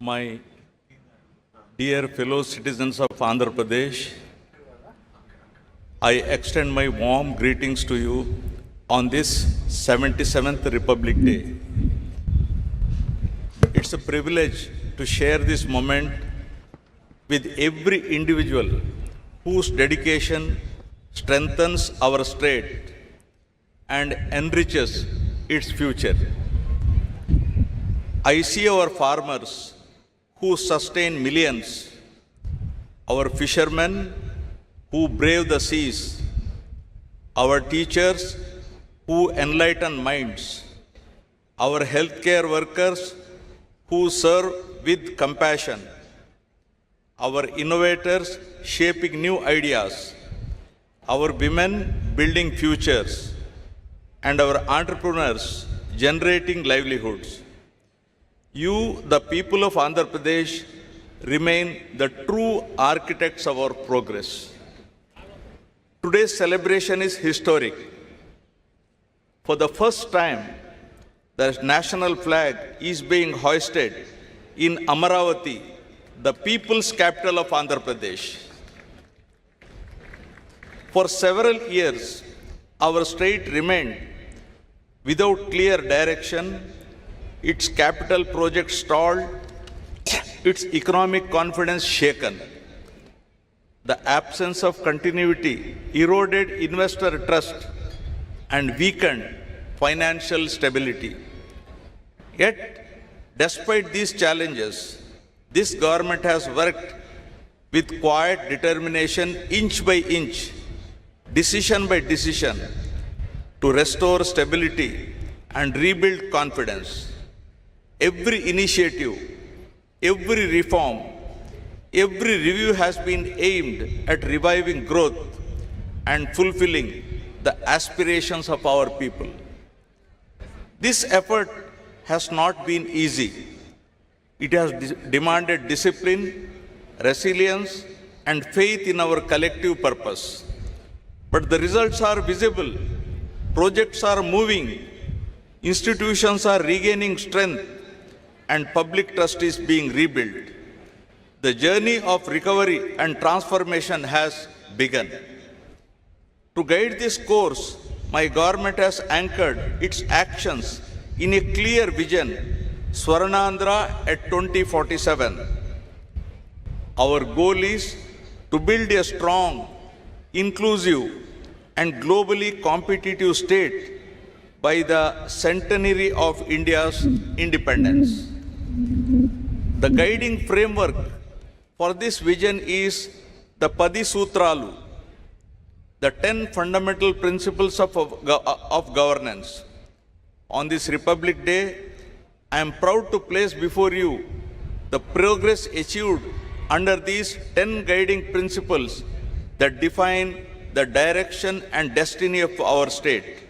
My dear fellow citizens of Andhra Pradesh, I extend my warm greetings to you on this 77th Republic Day. It's a privilege to share this moment with every individual whose dedication strengthens our state and enriches its future. I see our farmers who sustain millions, our fishermen who brave the seas, our teachers who enlighten minds, our healthcare workers who serve with compassion, our innovators shaping new ideas, our women building futures, and our entrepreneurs generating livelihoods. You, the people of Andhra Pradesh, remain the true architects of our progress. Today's celebration is historic. For the first time, the national flag is being hoisted in Amaravati, the people's capital of Andhra Pradesh. For several years, our state remained without clear direction, its capital project stalled, its economic confidence shaken. The absence of continuity eroded investor trust and weakened financial stability. Yet, despite these challenges, this government has worked with quiet determination, inch by inch, decision by decision, to restore stability and rebuild confidence. Every initiative, every reform, every review has been aimed at reviving growth and fulfilling the aspirations of our people. This effort has not been easy. It has demanded discipline, resilience, and faith in our collective purpose. But the results are visible. Projects are moving, institutions are regaining strength, and public trust is being rebuilt. The journey of recovery and transformation has begun. To guide this course, my government has anchored its actions in a clear vision, Swarnandhra at 2047. Our goal is to build a strong, inclusive, and globally competitive state by the centenary of India's independence. The guiding framework for this vision is the 10 Sutralu, the 10 fundamental principles of governance. On this Republic Day, I am proud to place before you the progress achieved under these 10 guiding principles that define the direction and destiny of our state.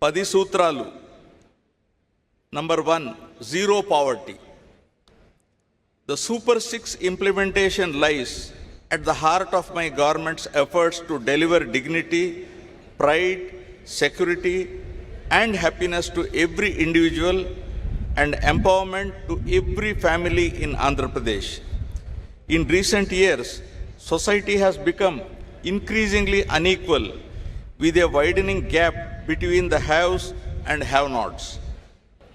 Padi Sutralu. Number 1, zero poverty. The Super 6 implementation lies at the heart of my government's efforts to deliver dignity, pride, security, and happiness to every individual and empowerment to every family in Andhra Pradesh. In recent years, society has become increasingly unequal with a widening gap between the haves and have-nots.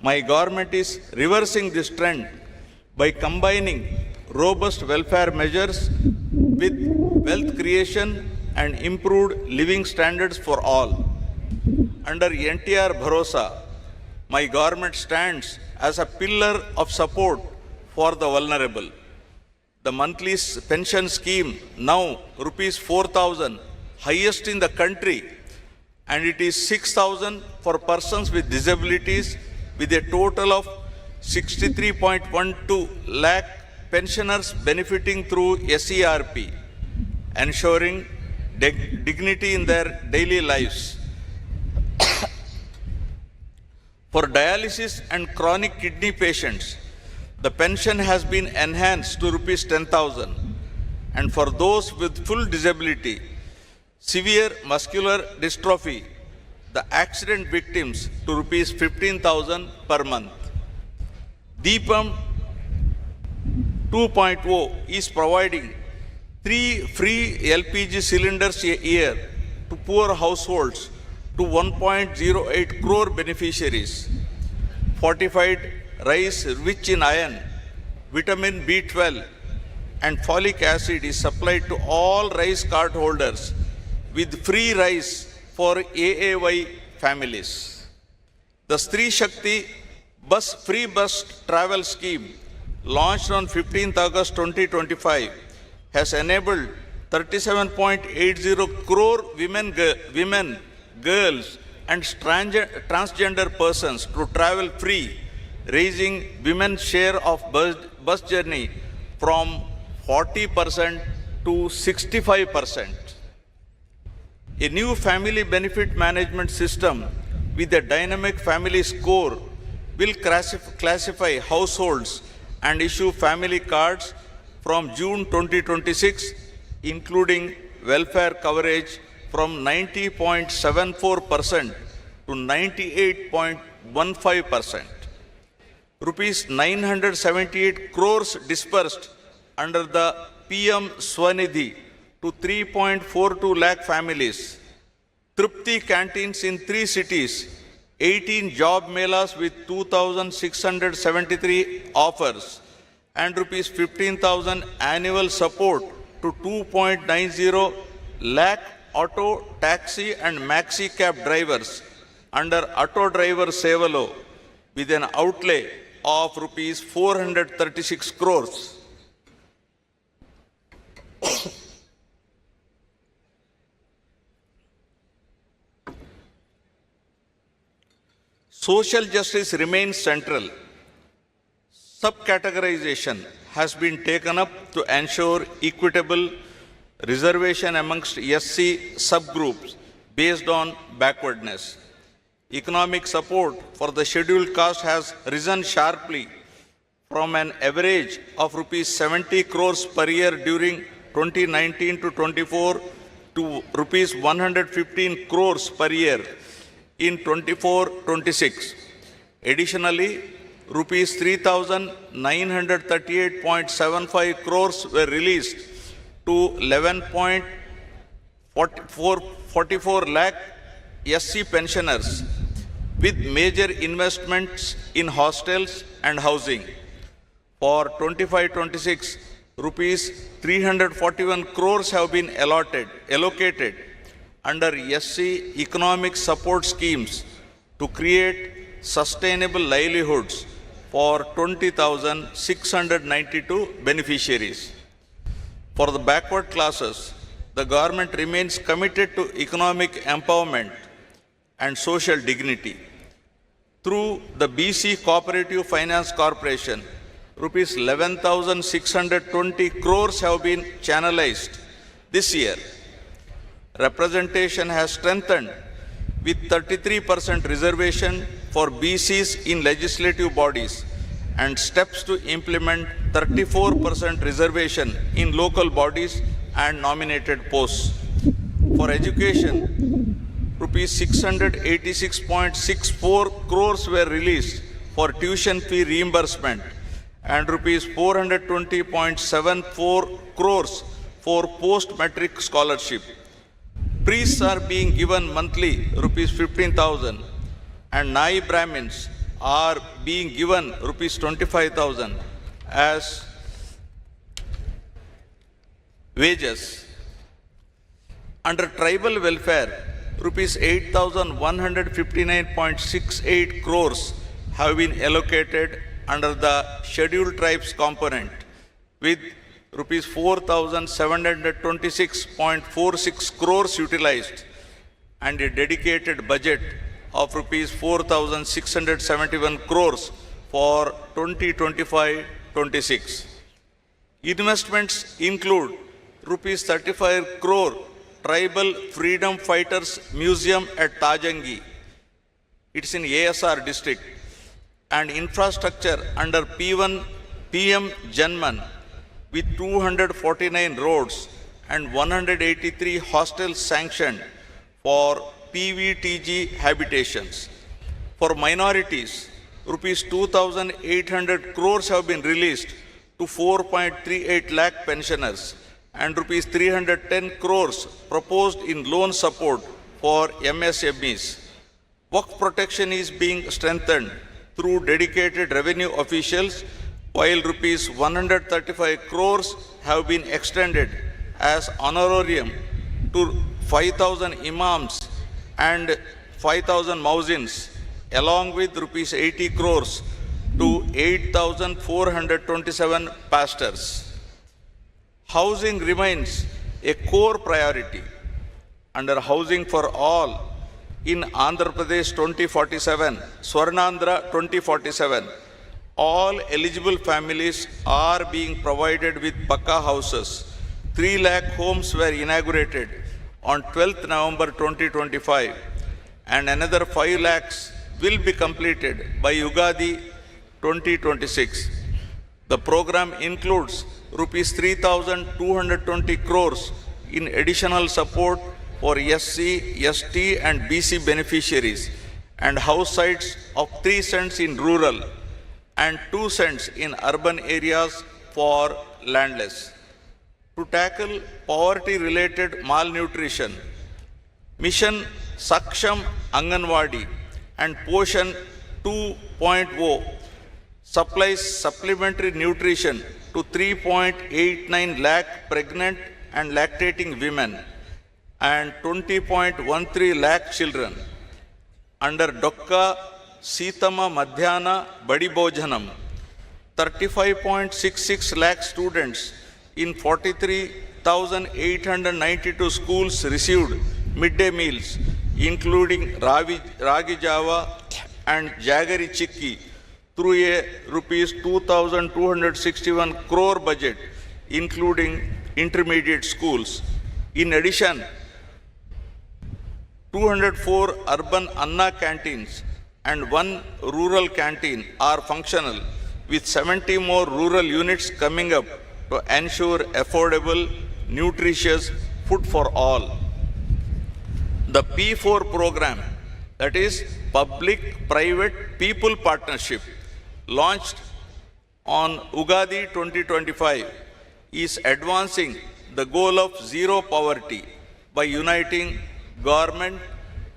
My government is reversing this trend by combining robust welfare measures with wealth creation and improved living standards for all. Under NTR Bharosa, my government stands as a pillar of support for the vulnerable. The monthly pension scheme, now rupees 4,000, highest in the country, and it is 6,000 for persons with disabilities, with a total of 63.12 lakh pensioners benefiting through SERP, ensuring dignity in their daily lives. For dialysis and chronic kidney patients, the pension has been enhanced to rupees 10,000, and for those with full disability, severe muscular dystrophy, the accident victims to rupees 15,000 per month. Deepam 2.0 is providing 3 free LPG cylinders a year to poor households to 1.08 crore beneficiaries. Fortified rice rich in iron, vitamin B12 and folic acid is supplied to all rice card holders with free rice for AAY families. The Stree Shakti free bus travel scheme launched on 15th August 2025 has enabled 37.80 crore women, girls and transgender persons to travel free, raising women's share of bus journey from 40% to 65%. A new family benefit management system with a dynamic family score will classify households and issue family cards from June 2026, including welfare coverage from 90.74% to 98.15%. Rupees 978 crores dispersed under the PM Swanidhi to 3.42 lakh families. Tripti canteens in 3 cities, 18 job melas with 2,673 offers, and rupees 15,000 annual support to 2.90 lakh auto, taxi and maxi cab drivers under Auto Driver Sevalo with an outlay of rupees 436 crores. Social justice remains central. Subcategorization has been taken up to ensure equitable reservation amongst SC subgroups based on backwardness. Economic support for the scheduled caste has risen sharply from an average of rupees 70 crores per year during 2019 to 24 to rupees 115 crores per year in 24-26. Additionally, rupees 3,938.75 crores were released to 11.44 lakh SC pensioners with major investments in hostels and housing. For 25-26, rupees 341 crores have been allocated under SC economic support schemes to create sustainable livelihoods for 20,692 beneficiaries. For the backward classes, the government remains committed to economic empowerment and social dignity. Through the BC Cooperative Finance Corporation, rupees 11,620 crores have been channelized this year. Representation has strengthened with 33% reservation for BCs in legislative bodies and steps to implement 34% reservation in local bodies and nominated posts. For education, rupees 686.64 crores were released for tuition fee reimbursement and rupees 420.74 crores for post-matric scholarship. Priests are being given monthly rupees 15,000 and Nai Brahmins are being given rupees 25,000 as wages. Under tribal welfare, rupees 8,159.68 crores have been allocated under the scheduled tribes component, with rupees 4,726.46 crores utilized and a dedicated budget of rupees 4,671 crores for 2025-26. Investments include rupees 35 crore Tribal Freedom Fighters Museum at Tajangi. It's in ASR district. And infrastructure under PM Janman with 249 roads and 183 hostels sanctioned for PVTG habitations. For minorities, rupees 2,800 crores have been released to 4.38 lakh pensioners and rupees 310 crores proposed in loan support for MSMEs. Work protection is being strengthened through dedicated revenue officials, while rupees 135 crores have been extended as honorarium to 5,000 imams and 5,000 muezzins, along with rupees 80 crores to 8,427 pastors. Housing remains a core priority. Under Housing for All in Andhra Pradesh 2047, Swarnandhra 2047, all eligible families are being provided with Pakka houses. 3 lakh homes were inaugurated on 12th November 2025 and another 5 lakhs will be completed by Ugadi 2026. The program includes rupees 3,220 crores in additional support for SC, ST and BC beneficiaries and house sites of 3 cents in rural and 2 cents in urban areas for landless. To tackle poverty-related malnutrition, Mission Saksham Anganwadi and Poshan 2.0 supplies supplementary nutrition to 3.89 lakh pregnant and lactating women and 20.13 lakh children. Under Dokka Sitama Madhyana Badi Bhojanam, 35.66 lakh students in 43,892 schools received midday meals, including Ragi Java and Jaggery Chikki, through a rupees 2,261 crore budget, including intermediate schools. In addition, 204 urban Anna canteens and 1 rural canteen are functional, with 70 more rural units coming up to ensure affordable, nutritious food for all. The P4 program, that is Public-Private People Partnership, launched on Ugadi 2025, is advancing the goal of zero poverty by uniting government,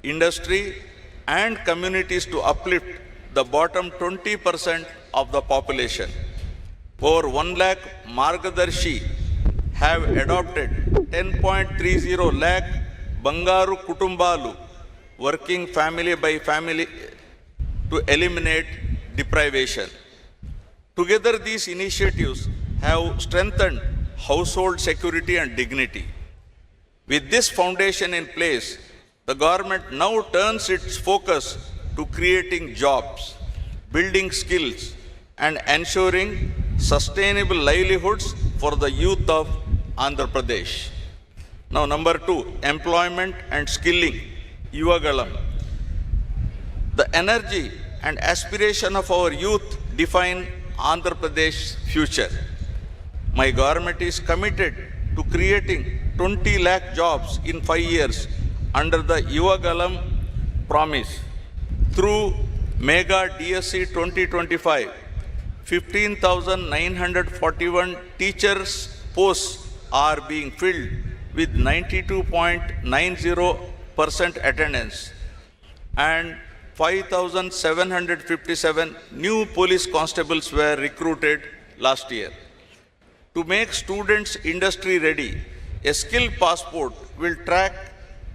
industry and communities to uplift the bottom 20% of the population. Over 1 lakh Margadarshi have adopted 10.30 lakh Bangaru Kutumbalu, working family by family to eliminate deprivation. Together, these initiatives have strengthened household security and dignity. With this foundation in place, the government now turns its focus to creating jobs, building skills, and ensuring sustainable livelihoods for the youth of Andhra Pradesh. Now, number 2, employment and skilling, Yuvagalam. The energy and aspiration of our youth define Andhra Pradesh's future. My government is committed to creating 20 lakh jobs in 5 years under the Yuvagalam promise. Through Mega DSC 2025, 15,941 teachers' posts are being filled with 92.90% attendance, and 5,757 new police constables were recruited last year. To make students industry ready, a skill passport will track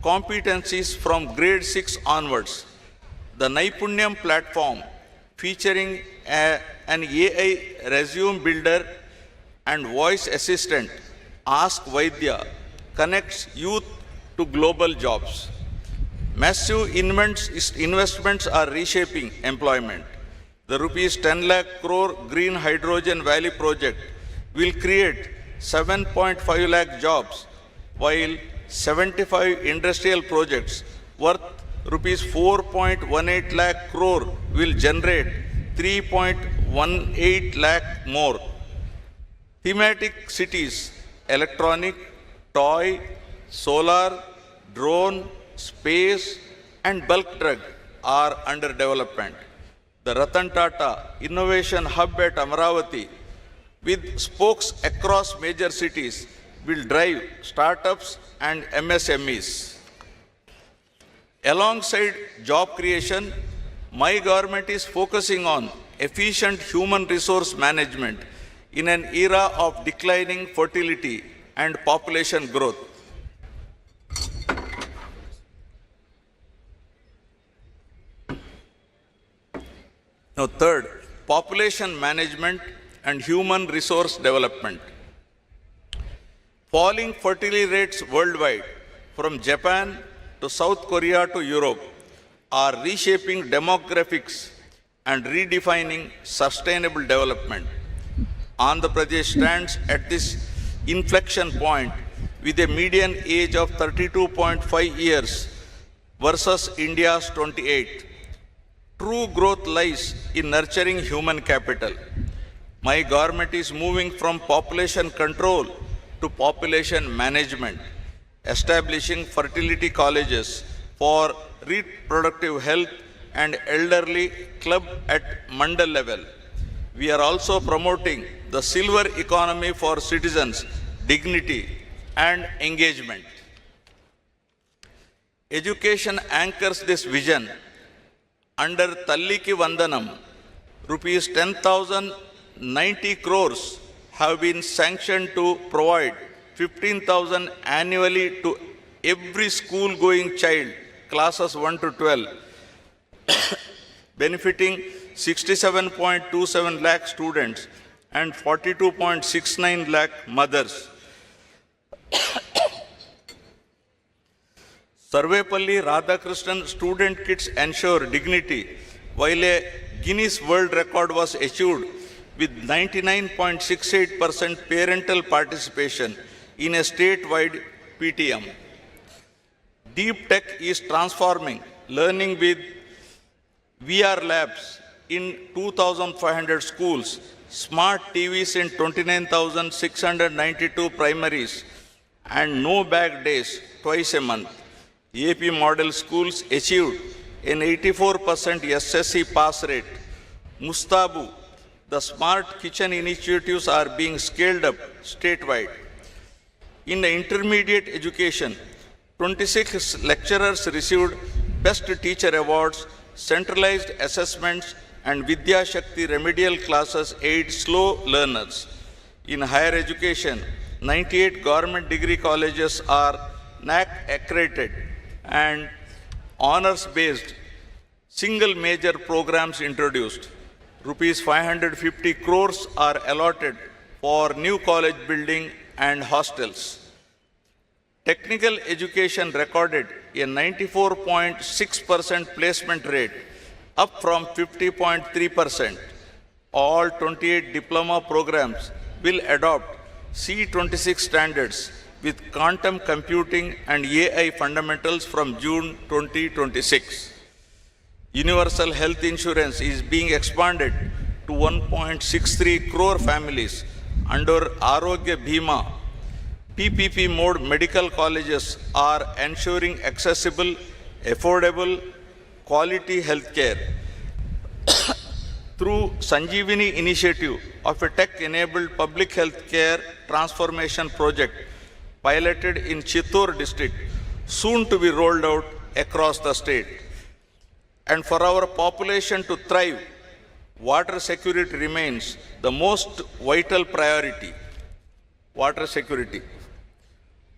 competencies from grade 6 onwards. The Naipunyam platform, featuring an AI resume builder and voice assistant, Ask Vaidya, connects youth to global jobs. Massive investments are reshaping employment. The rupees 10 lakh crore Green Hydrogen Valley project will create 7.5 lakh jobs, while 75 industrial projects worth rupees 4.18 lakh crore will generate 3.18 lakh more. Thematic cities, electronic, toy, solar, drone, space, and bulk drug are under development. The Ratan Tata Innovation Hub at Amaravati, with spokes across major cities, will drive startups and MSMEs. Alongside job creation, my government is focusing on efficient human resource management in an era of declining fertility and population growth. Now, third, population management and human resource development. Falling fertility rates worldwide, from Japan to South Korea to Europe, are reshaping demographics and redefining sustainable development. Andhra Pradesh stands at this inflection point with a median age of 32.5 years versus India's 28. True growth lies in nurturing human capital. My government is moving from population control to population management, establishing fertility colleges for reproductive health and elderly club at mandal level. We are also promoting the silver economy for citizens, dignity and engagement. Education anchors this vision. Under Talliki Vandanam, rupees 10,090 crores have been sanctioned to provide 15,000 annually to every school-going child, classes 1 to 12, benefiting 67.27 lakh students and 42.69 lakh mothers. Sarvepalli Radhakrishnan student kits ensure dignity, while a Guinness World Record was achieved with 99.68% parental participation in a statewide PTM. Deep tech is transforming learning with VR labs in 2,500 schools, smart TVs in 29,692 primaries, and no bag days twice a month. AP model schools achieved an 84% SSC pass rate. Mustabu, the smart kitchen initiatives are being scaled up statewide. In the intermediate education, 26 lecturers received Best Teacher Awards, centralized assessments, and Vidya Shakti remedial classes aid slow learners. In higher education, 98 government degree colleges are NAC accredited and honors-based single major programs introduced. Rupees 550 crores are allotted for new college building and hostels. Technical education recorded a 94.6% placement rate, up from 50.3%. All 28 diploma programs will adopt C26 standards with quantum computing and AI fundamentals from June 2026. Universal health insurance is being expanded to 1.63 crore families under Arogya Bhima. PPP mode medical colleges are ensuring accessible, affordable, quality health care. Through Sanjeevani initiative of a tech-enabled public health care transformation project piloted in Chittor district, soon to be rolled out across the state. And for our population to thrive, water security remains the most vital priority. Water security.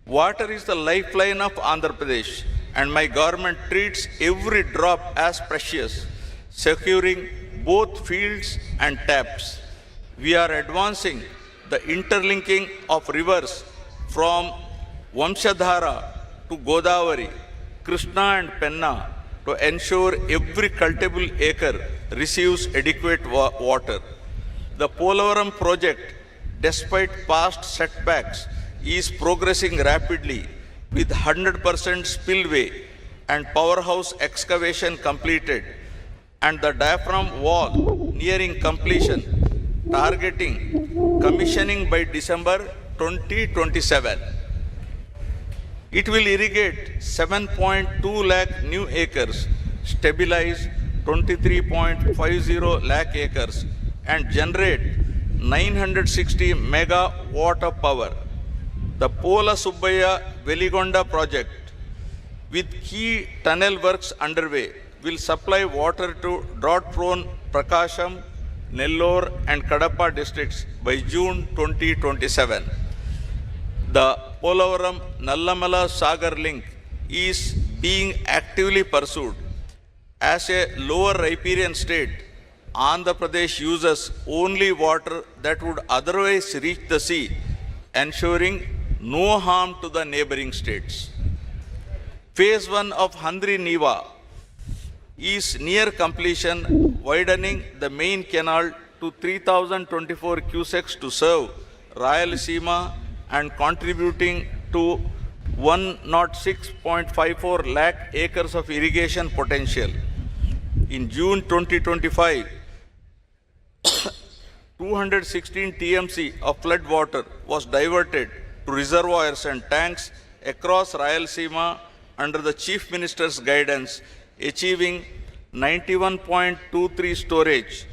Water is the lifeline of Andhra Pradesh, and my government treats every drop as precious, securing both fields and taps. We are advancing the interlinking of rivers from Vamshadhara to Godavari, Krishna and Penna to ensure every cultivable acre receives adequate water. The Polavaram project, despite past setbacks, is progressing rapidly with 100% spillway and powerhouse excavation completed and the diaphragm wall nearing completion, targeting commissioning by December 2027. It will irrigate 7.2 lakh new acres, stabilize 23.50 lakh acres, and generate 960 megawatt of power. The Pola Subbaya Veligonda project, with key tunnel works underway, will supply water to drought-prone Prakasham, Nellore, and Kadapa districts by June 2027. The Polavaram Nallamala Sagar link is being actively pursued. As a lower riparian state, Andhra Pradesh uses only water that would otherwise reach the sea, ensuring no harm to the neighboring states. Phase 1 of Handri Niva is near completion, widening the main canal to 3,024 cusecs to serve Rayalaseema and contributing to 106.54 lakh acres of irrigation potential. In June 2025, 216 TMC of flood water was diverted to reservoirs and tanks across Rayalaseema under the Chief Minister's guidance, achieving 91.23 storage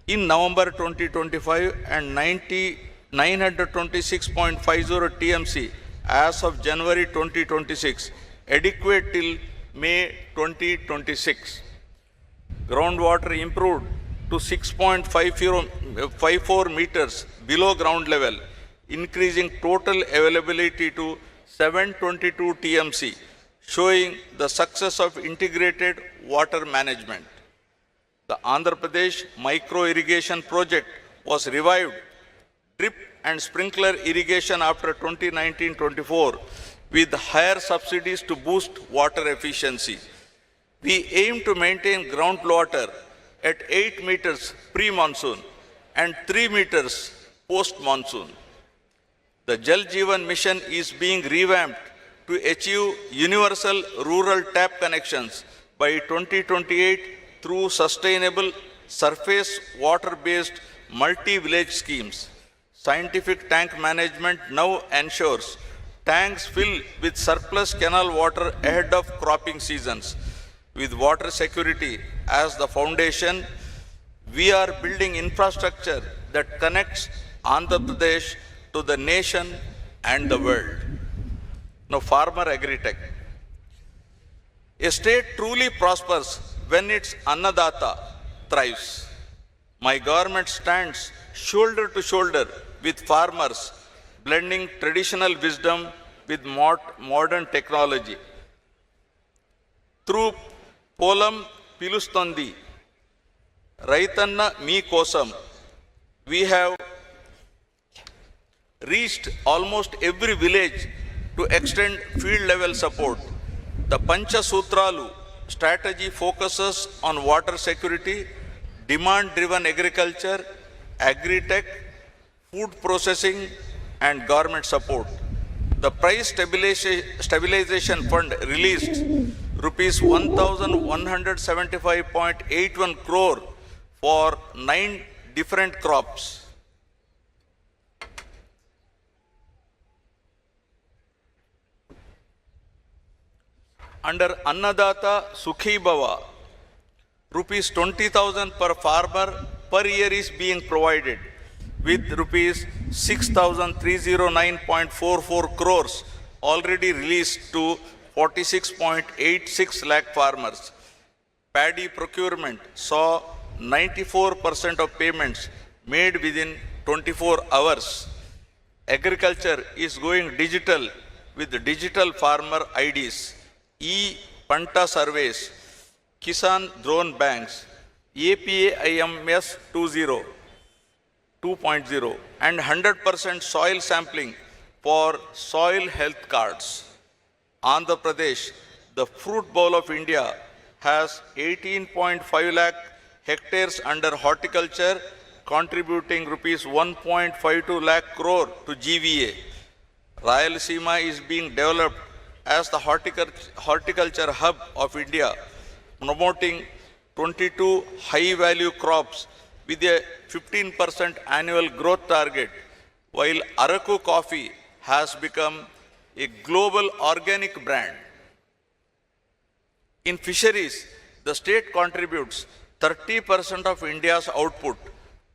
in November 2025 and 926.50 TMC as of January 2026, adequate till May 2026. Groundwater improved to 6.54 meters below ground level, increasing total availability to 722 TMC, showing the success of integrated water management. The Andhra Pradesh micro irrigation project was revived, drip and sprinkler irrigation after 2019-24, with higher subsidies to boost water efficiency. We aim to maintain groundwater at 8 meters pre-monsoon and 3 meters post-monsoon. The Jal Jeevan mission is being revamped to achieve universal rural tap connections by 2028 through sustainable surface water-based multi-village schemes. Scientific tank management now ensures tanks fill with surplus canal water ahead of cropping seasons. With water security as the foundation, we are building infrastructure that connects Andhra Pradesh to the nation and the world. Now, farmer agri-tech. A state truly prospers when its Annadata thrives. My government stands shoulder to shoulder with farmers, blending traditional wisdom with modern technology. Through Polam Pilustondi, Raitanna Me Kosam, we have reached almost every village to extend field level support. The Pancha Sutralu strategy focuses on water security, demand driven agriculture, agri-tech, food processing, and government support. The price stabilization fund released rupees 1,175.81 crore for 9 different crops. Under Annadata Sukhi Bhava, rupees 20,000 per farmer per year is being provided, with rupees 6,309.44 crores already released to 46.86 lakh farmers. Paddy procurement saw 94% of payments made within 24 hours. Agriculture is going digital with digital farmer IDs, e-Panta surveys, Kisan drone banks, APAIMS 2.0 and 100% soil sampling for soil health cards. Andhra Pradesh, the fruit bowl of India, has 18.5 lakh hectares under horticulture, contributing rupees 1.52 lakh crore to GVA. Rayalaseema is being developed as the horticulture hub of India, promoting 22 high-value crops with a 15% annual growth target, while Araku coffee has become a global organic brand. In fisheries, the state contributes 30% of India's output,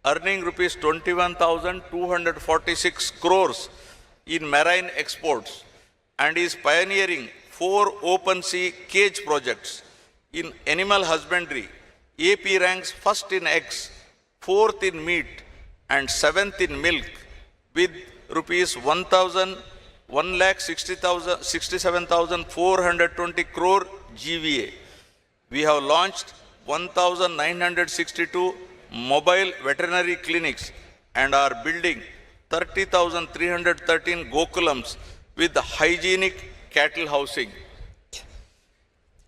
earning rupees 21,246 crores in marine exports, and is pioneering 4 open sea cage projects. In animal husbandry, AP ranks first in eggs, 4th in meat, and 7th in milk, with rupees 1,67,420 crore GVA. We have launched 1,962 mobile veterinary clinics and are building 30,313 Gokulams with hygienic cattle housing.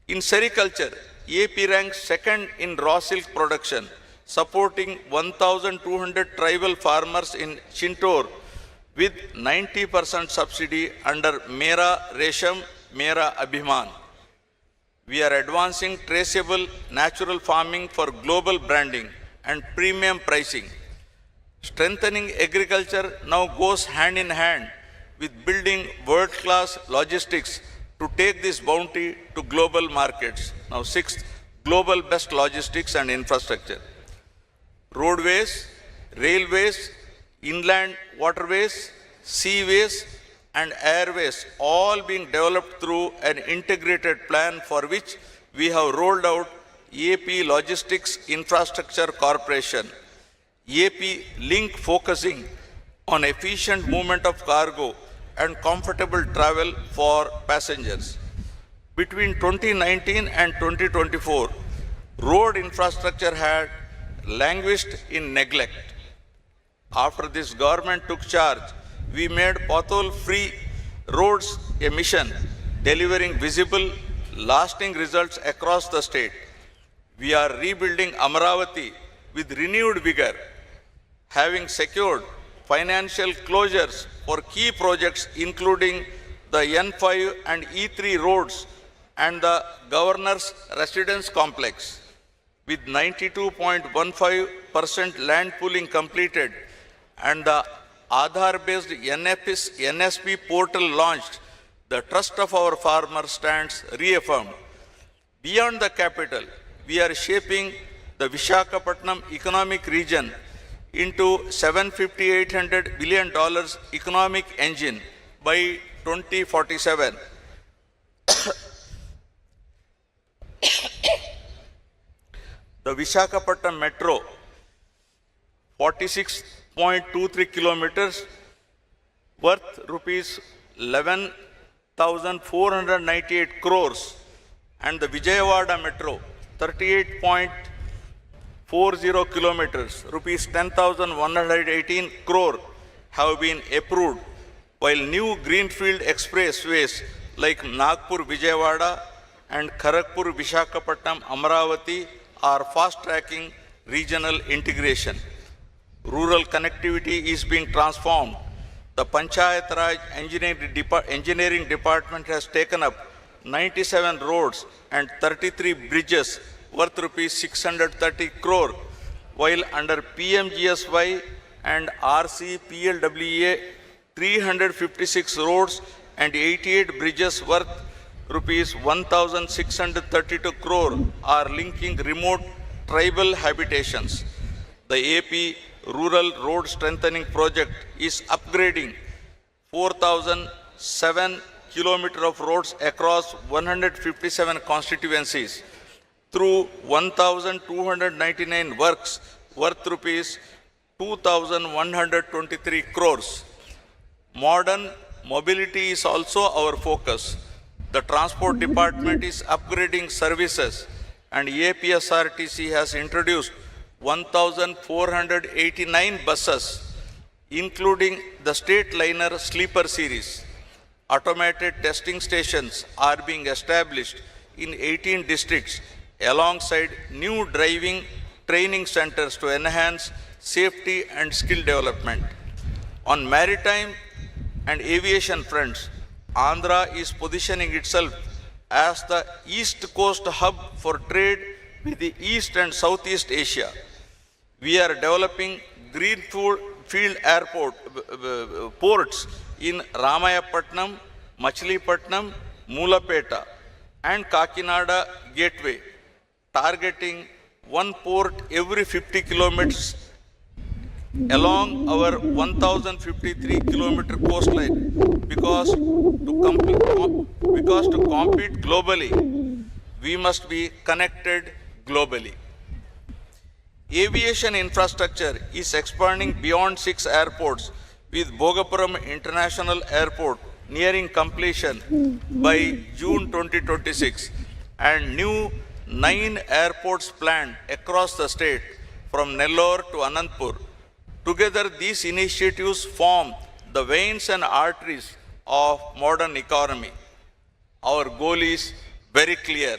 In sericulture, AP ranks second in raw silk production, supporting 1,200 tribal farmers in Chintor with 90% subsidy under Mera Resham, Mera Abhiman. We are advancing traceable natural farming for global branding and premium pricing. Strengthening agriculture now goes hand in hand with building world-class logistics to take this bounty to global markets. Now, 6th, global best logistics and infrastructure. Roadways, railways, inland waterways, seaways, and airways all being developed through an integrated plan for which we have rolled out AP Logistics Infrastructure Corporation, AP Link, focusing on efficient movement of cargo and comfortable travel for passengers. Between 2019 and 2024, road infrastructure had languished in neglect. After this government took charge, we made pothole-free roads a mission, delivering visible, lasting results across the state. We are rebuilding Amaravati with renewed vigor, having secured financial closures for key projects including the N5 and E3 roads and the Governor's Residence Complex. With 92.15% land pooling completed and the Aadhaar-based NSP portal launched, the trust of our farmers stands reaffirmed. Beyond the capital, we are shaping the Visakhapatnam economic region into $750-800 billion economic engine by 2047. The Visakhapatnam Metro, 46.23 kilometers, worth rupees 11,498 crores, and the Vijayawada Metro, 38.40 kilometers, rupees 10,118 crore, have been approved, while new greenfield expressways like Nagpur Vijayawada and Kharagpur Visakhapatnam Amaravati are fast-tracking regional integration. Rural connectivity is being transformed. The Panchayat Raj Engineering Department has taken up 97 roads and 33 bridges worth rupees 630 crore, while under PMGSY and RCPLWA, 356 roads and 88 bridges worth rupees 1,632 crore are linking remote tribal habitations. The AP Rural Road Strengthening Project is upgrading 4,007 kilometers of roads across 157 constituencies through 1,299 works worth rupees 2,123 crores. Modern mobility is also our focus. The Transport Department is upgrading services, and APSRTC has introduced 1,489 buses, including the State Liner Sleeper Series. Automated testing stations are being established in 18 districts alongside new driving training centers to enhance safety and skill development. On maritime and aviation fronts, Andhra is positioning itself as the East Coast hub for trade with the East and Southeast Asia. We are developing greenfield ports in Ramayapatnam, Machilipatnam, Mulapeta, and Kakinada Gateway, targeting one port every 50 kilometers along our 1053-kilometer coastline because to compete globally, we must be connected globally. Aviation infrastructure is expanding beyond 6 airports, with Bhogapuram International Airport nearing completion by June 2026 and new 9 airports planned across the state from Nellore to Anantapur. Together, these initiatives form the veins and arteries of modern economy. Our goal is very clear: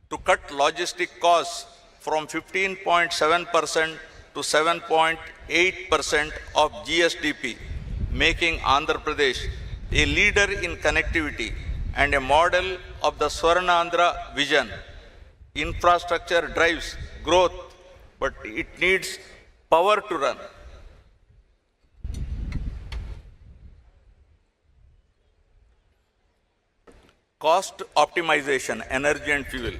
to cut logistic costs from 15.7% to 7.8% of GSDP, making Andhra Pradesh a leader in connectivity and a model of the Swarnandhra vision. Infrastructure drives growth, but it needs power to run. Cost optimization, energy and fuel.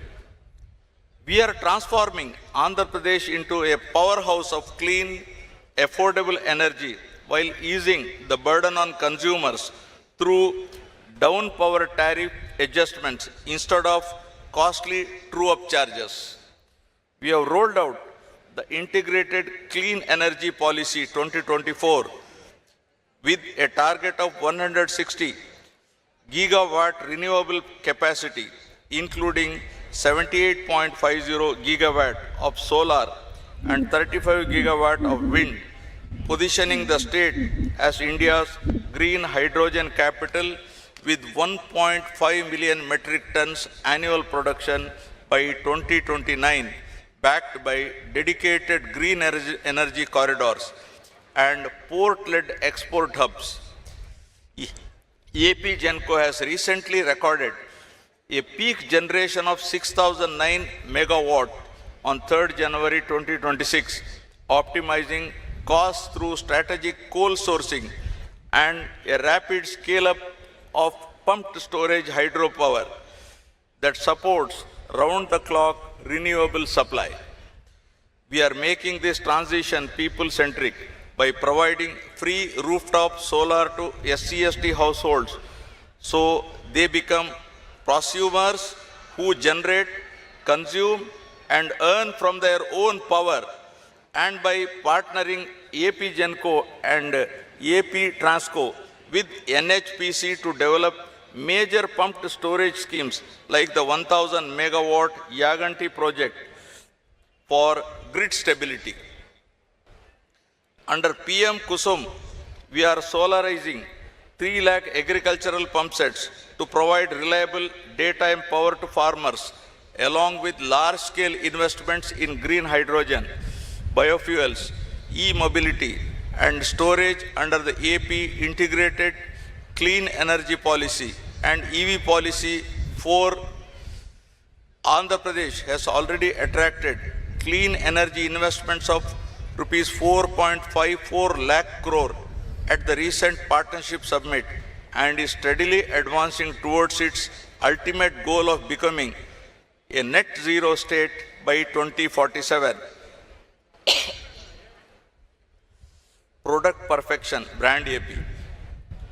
We are transforming Andhra Pradesh into a powerhouse of clean, affordable energy while easing the burden on consumers through down power tariff adjustments instead of costly true-up charges. We have rolled out the Integrated Clean Energy Policy 2024 with a target of 160 gigawatt renewable capacity, including 78.50 gigawatt of solar and 35 gigawatt of wind, positioning the state as India's green hydrogen capital with 1.5 million metric tons annual production by 2029, backed by dedicated green energy corridors and port-led export hubs. AP Genco has recently recorded a peak generation of 6,009 megawatt on 3rd January 2026, optimizing costs through strategic coal sourcing and a rapid scale-up of pumped storage hydropower that supports round-the-clock renewable supply. We are making this transition people-centric by providing free rooftop solar to SC/ST households so they become prosumers who generate, consume and earn from their own power, and by partnering AP Genco and AP Transco with NHPC to develop major pumped storage schemes like the 1000 megawatt Yaganti project for grid stability. Under PM Kusum, we are solarizing 3 lakh agricultural pump sets to provide reliable daytime power to farmers, along with large-scale investments in green hydrogen, biofuels, e-mobility, and storage under the AP Integrated Clean Energy Policy and EV Policy 4. Andhra Pradesh has already attracted clean energy investments of rupees 4.54 lakh crore at the recent partnership summit and is steadily advancing towards its ultimate goal of becoming a net zero state by 2047. Product perfection, brand AP.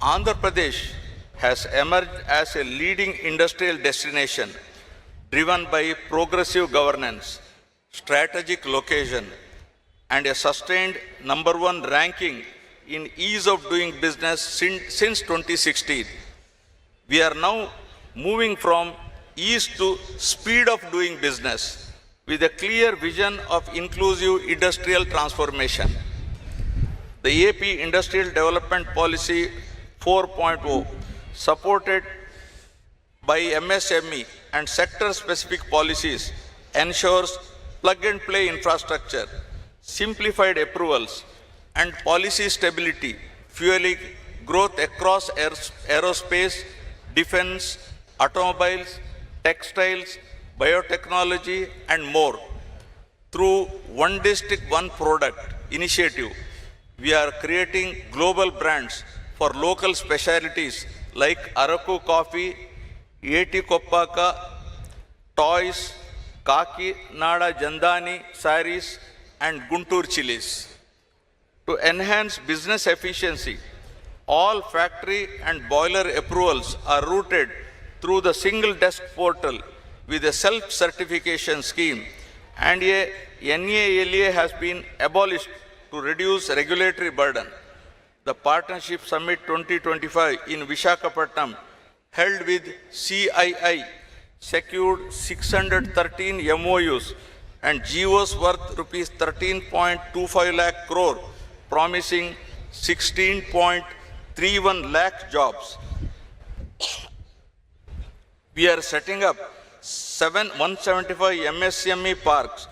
Andhra Pradesh has emerged as a leading industrial destination driven by progressive governance, strategic location, and a sustained #1 ranking in ease of doing business since 2016. We are now moving from ease to speed of doing business with a clear vision of inclusive industrial transformation. The AP Industrial Development Policy 4.0, supported by MSME and sector-specific policies, ensures plug-and-play infrastructure, simplified approvals, and policy stability, fueling growth across aerospace, defense, automobiles, textiles, biotechnology, and more. Through One District, One Product initiative, we are creating global brands for local specialties like Araku coffee, Eti Koppaka, toys, Kaki Nada Jandani saris, and Guntur chilies. To enhance business efficiency, all factory and boiler approvals are routed through the single desk portal with a self-certification scheme, and a NALA has been abolished to reduce regulatory burden. The Partnership Summit 2025 in Visakhapatnam, held with CII, secured 613 MOUs and GOs worth rupees 13.25 lakh crore, promising 16.31 lakh jobs. We are setting up 175 MSME parks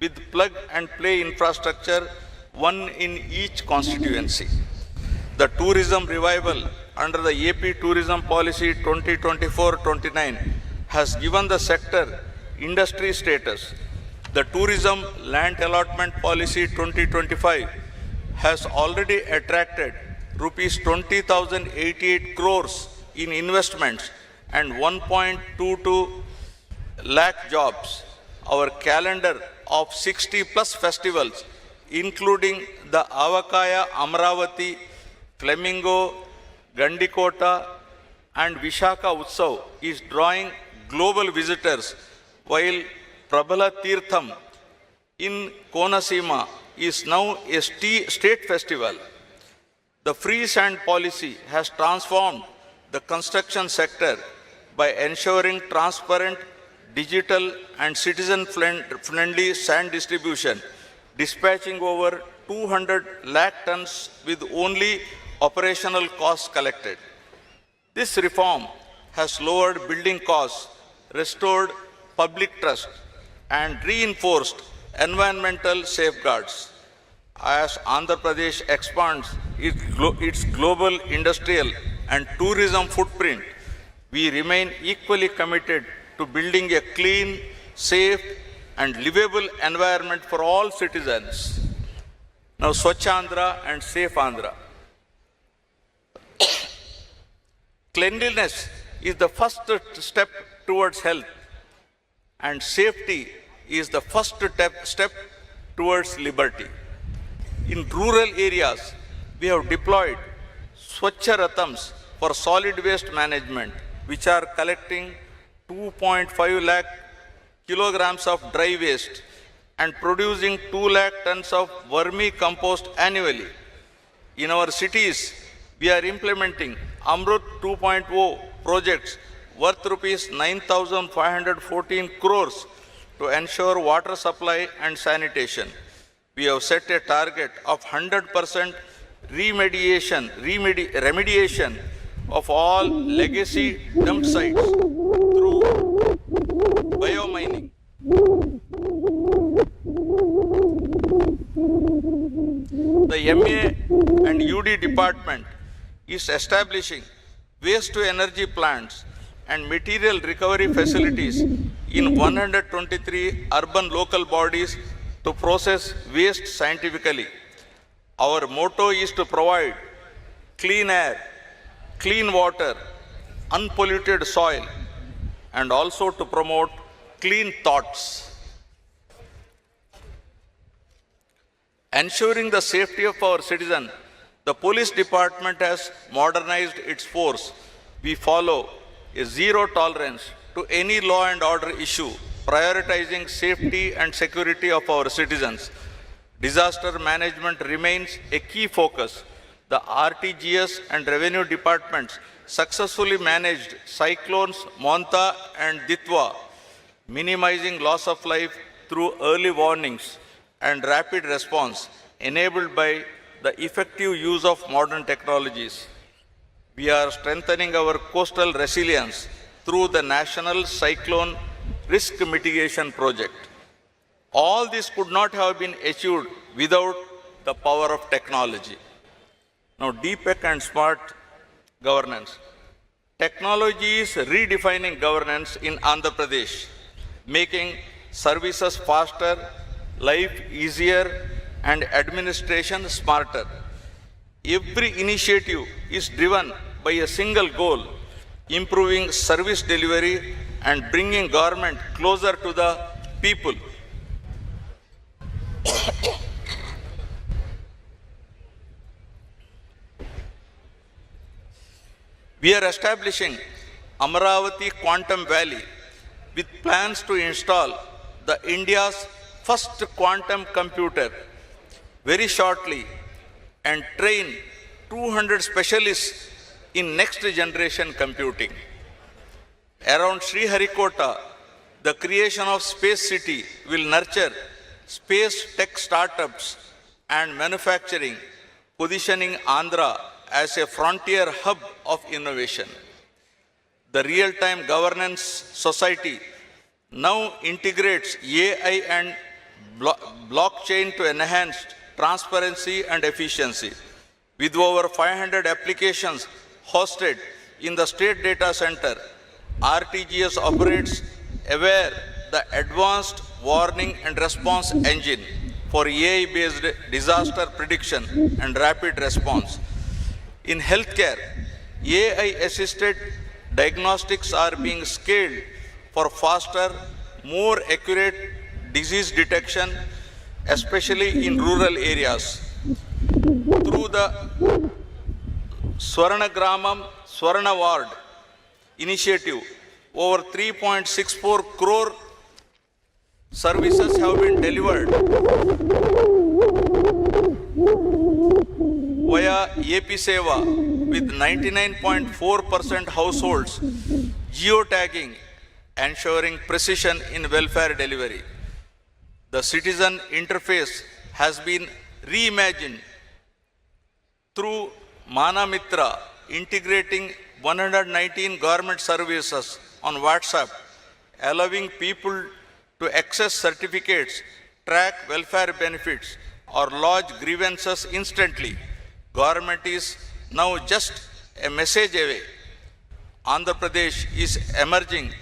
with plug and play infrastructure, one in each constituency. The tourism revival under the AP Tourism Policy 2024-29 has given the sector industry status. The Tourism Land Allotment Policy 2025 has already attracted rupees 20,088 crores in investments and 1.22 lakh jobs. Our calendar of 60 plus festivals, including the Avakaya, Amaravati, Flamingo, Gandikota, and Vishaka Utsav is drawing global visitors, while Prabhala Tirtham in Konasima is now a state festival. The free sand policy has transformed the construction sector by ensuring transparent, digital, and citizen-friendly sand distribution, dispatching over 200 lakh tons with only operational costs collected. This reform has lowered building costs, restored public trust, and reinforced environmental safeguards. As Andhra Pradesh expands its global industrial and tourism footprint, we remain equally committed to building a clean, safe, and livable environment for all citizens. Now, Swachh Andhra and Safe Andhra. Cleanliness is the first step towards health, and safety is the first step towards liberty. In rural areas, we have deployed Swachh Rathams for solid waste management, which are collecting 2.5 lakh kilograms of dry waste and producing 2 lakh tons of vermicompost annually. In our cities, we are implementing Amrut 2.0 projects worth rupees 9,514 crores to ensure water supply and sanitation. We have set a target of 100% remediation of all legacy dump sites through biomining. The MA and UD department is establishing waste-to-energy plants and material recovery facilities in 123 urban local bodies to process waste scientifically. Our motto is to provide clean air, clean water, unpolluted soil, and also to promote clean thoughts. Ensuring the safety of our citizens, the police department has modernized its force. We follow a zero tolerance to any law and order issue, prioritizing safety and security of our citizens. Disaster management remains a key focus. The RTGS and revenue departments successfully managed cyclones Monta and Ditwa, minimizing loss of life through early warnings and rapid response enabled by the effective use of modern technologies. We are strengthening our coastal resilience through the National Cyclone Risk Mitigation Project. All this could not have been achieved without the power of technology. Now, DPEC and smart governance. Technology is redefining governance in Andhra Pradesh, making services faster, life easier, and administration smarter. Every initiative is driven by a single goal, improving service delivery and bringing government closer to the people. We are establishing Amaravati Quantum Valley with plans to install the India's first quantum computer very shortly and train 200 specialists in next generation computing. Around Sriharikota, the creation of Space City will nurture space tech startups and manufacturing, positioning Andhra as a frontier hub of innovation. The Real-Time Governance Society now integrates AI and blockchain to enhance transparency and efficiency. With over 500 applications hosted in the state data center, RTGS operates aware the advanced warning and response engine for AI-based disaster prediction and rapid response. In healthcare, AI-assisted diagnostics are being scaled for faster, more accurate disease detection, especially in rural areas. Through the Swarna Gramam, Swarna Ward initiative, over 3.64 crore services have been delivered via AP Seva with 99.4% households geotagging, ensuring precision in welfare delivery. The citizen interface has been reimagined through Mana Mitra, integrating 119 government services on WhatsApp, allowing people to access certificates, track welfare benefits, or lodge grievances instantly. Government is now just a message away. Andhra Pradesh is emerging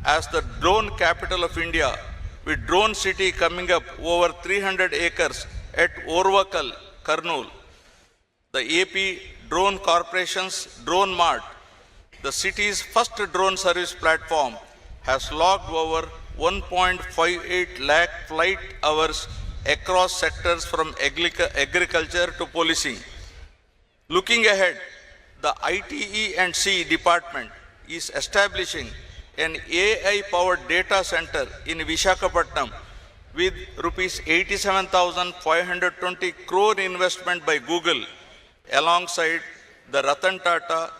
as the drone capital of India, with Drone City coming up over 300 acres at Orvakal, Kurnool. The AP Drone Corporation's Drone Mart, the city's first drone service platform, has logged over 1.58 lakh flight hours across sectors from agriculture to policing. Looking ahead, the ITE&C department is establishing an AI-powered data center in Visakhapatnam with rupees 87,520 crore investment by Google, alongside the Ratan Tata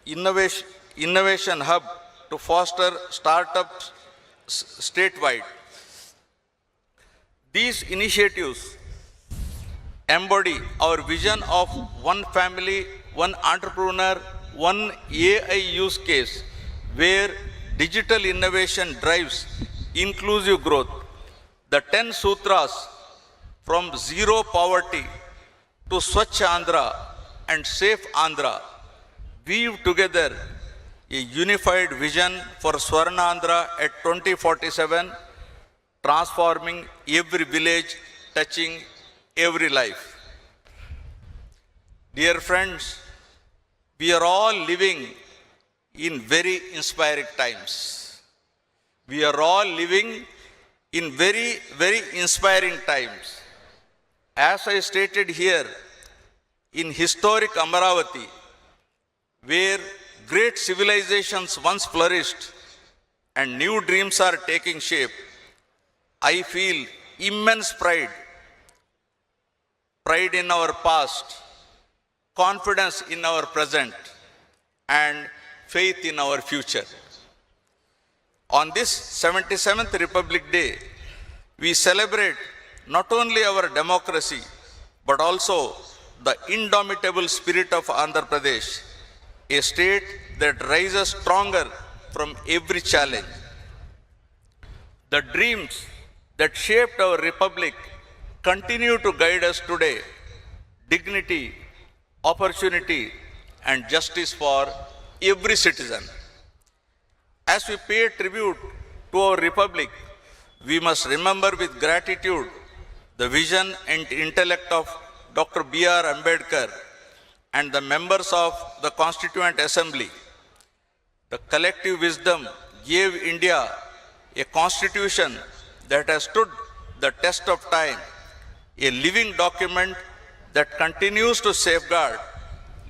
Innovation Hub to foster startups statewide. These initiatives embody our vision of one family, one entrepreneur, one AI use case, where digital innovation drives inclusive growth. The 10 sutras, from zero poverty to Swachh Andhra and Safe Andhra, weave together a unified vision for Swarna Andhra at 2047, transforming every village, touching every life. Dear friends, we are all living in very inspiring times. We are all living in very, very inspiring times. As I stated here, in historic Amaravati, where great civilizations once flourished and new dreams are taking shape, I feel immense pride in our past, confidence in our present, and faith in our future. On this 77th Republic Day, we celebrate not only our democracy, but also the indomitable spirit of Andhra Pradesh, a state that rises stronger from every challenge. The dreams that shaped our republic continue to guide us today: dignity, opportunity, and justice for every citizen. As we pay tribute to our republic, we must remember with gratitude the vision and intellect of Dr. B.R. Ambedkar, and the members of the Constituent Assembly. The collective wisdom gave India a constitution that has stood the test of time, a living document that continues to safeguard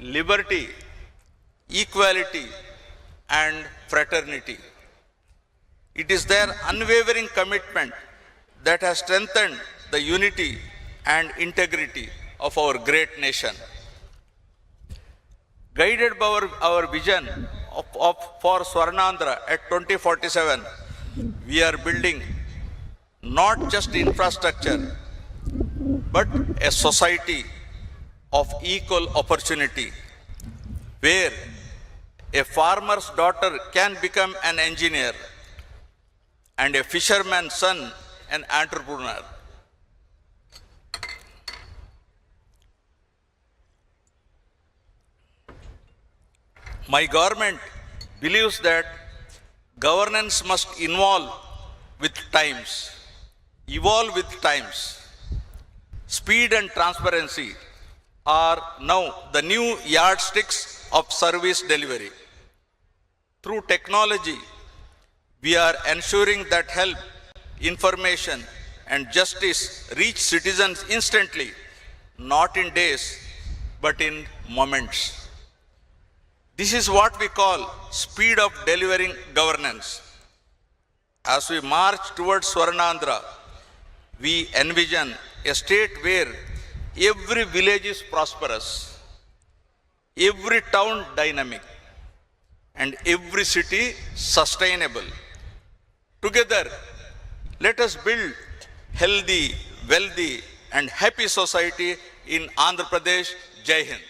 liberty, equality, and fraternity. It is their unwavering commitment that has strengthened the unity and integrity of our great nation. Guided by our vision for Swarnandhra at 2047, we are building not just infrastructure, but a society of equal opportunity, where a farmer's daughter can become an engineer and a fisherman's son an entrepreneur. My government believes that governance must evolve with times. Speed and transparency are now the new yardsticks of service delivery. Through technology, we are ensuring that help, information, and justice reach citizens instantly, not in days, but in moments. This is what we call speed of delivering governance. As we march towards Swarnandhra, we envision a state where every village is prosperous, every town dynamic, and every city sustainable. Together, let us build healthy, wealthy, and happy society in Andhra Pradesh. Jai Hind.